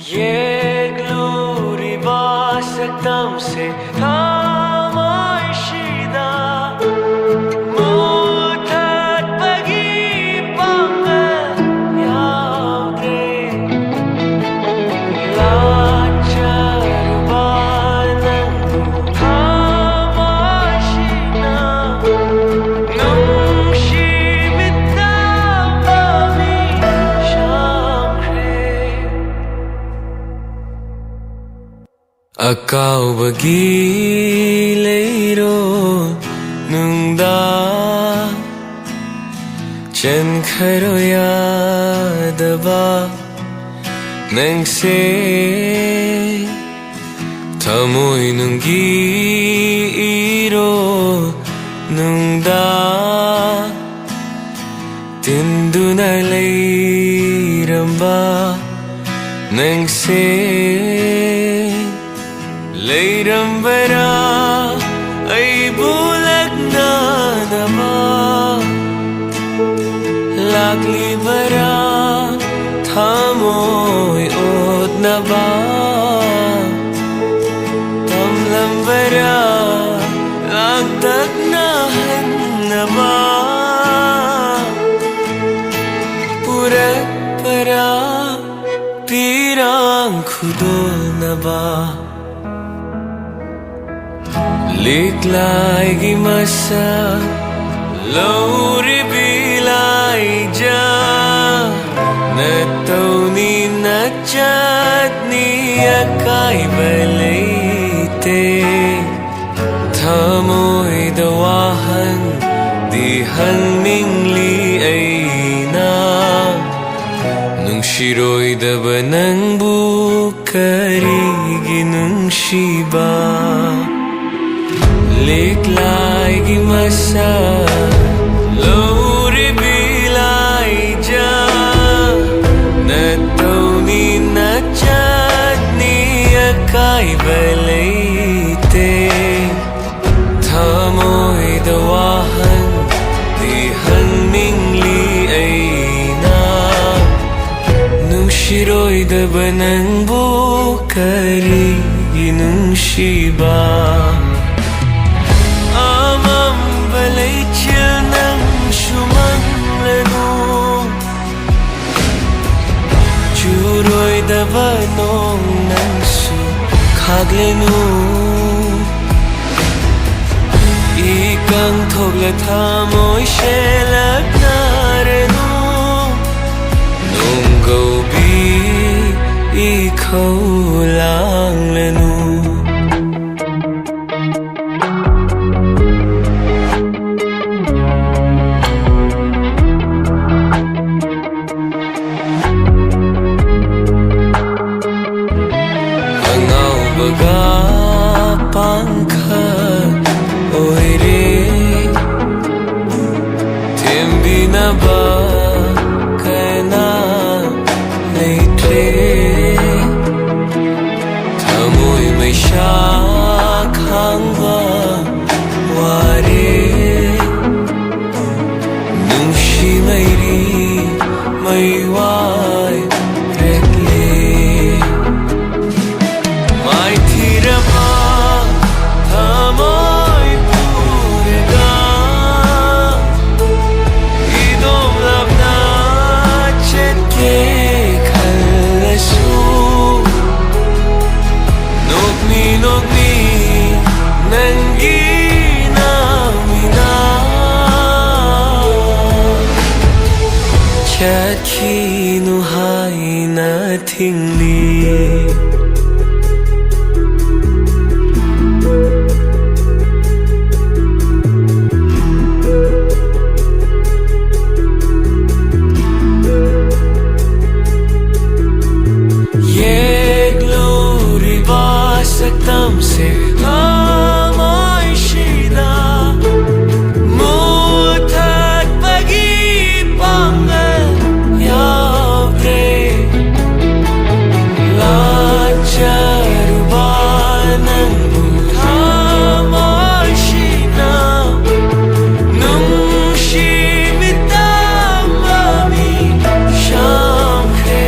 ये gloriba saktam se thamay shida mutat pag-ibang yawde lacharubanan thamay shida nung shimita bami shamre Akaw bagi leiro nungda chen kharo yadaba nang se thamoy nunggi iro nungda tinduna leiramba nang se Leirambara ay bulag na naman Laglibara thamoy od na ba Tamlambara lagdag nahan na ba Purat para pirang khudo na ba Liklay gimasa Lauri bilay ja Nataw ni nachat niya kay balite Thamoy dawahan Dihan mingli ay na Nung shiro'y daba ng bukari Ginung shiba Liklay gimasa Lauri bilay ja Nataw ni nachat niya kay balite Thamoy dawahan Dihan mingli ay na Nung shiro'y daba ng bukari Ginung shiba Churoy daba nong nangsu kaglenu Ikang thogla thamoy shelak narenu Nung gaubi ikaw lang lenu Pangkat oy re Timbi na ba kana lately Thamoy may syakhang ba wari Nung si may ri may way rekli May tira pa Thamoy purga Idom lab na chetke khalasu Nogni nangi namina Chetki nuhai na thingli Saktam se thamay shida Mutat pag-ibang yawde Lacharubanan thamay shida Nung shimita bami shamkhe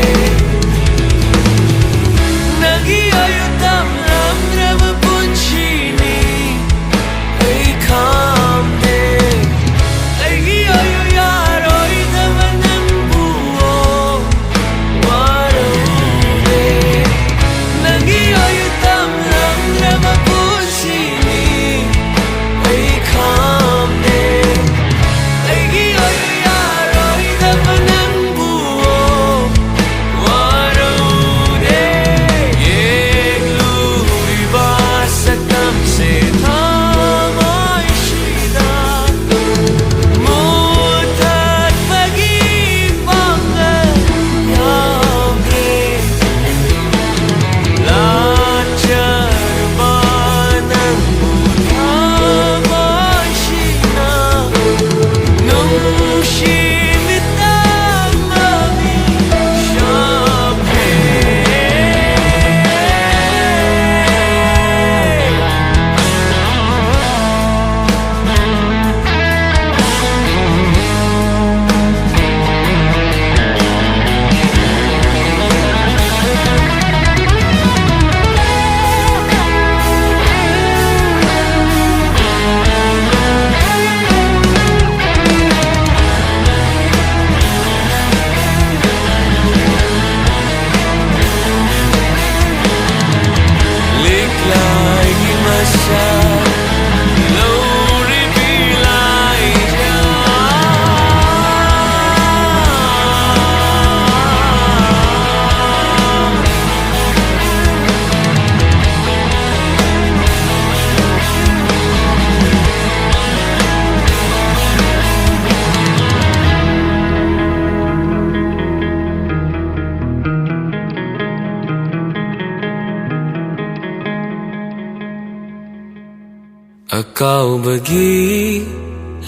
ꯀꯥꯎꯕꯒꯤ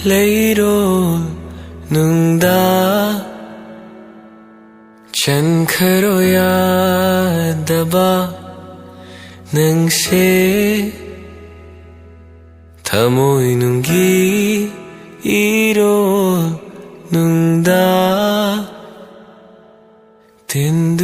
ꯂꯩꯔꯣꯜ ꯅꯨꯡꯗ ꯆꯟꯈ꯭ꯔꯣ ꯌꯥꯗꯕ ꯅꯪꯁꯦ ꯊꯃꯣꯏꯅꯨꯡꯒꯤ ꯏꯔꯣꯜ ꯅꯨꯡꯗ ꯇꯤꯟꯗꯨꯅ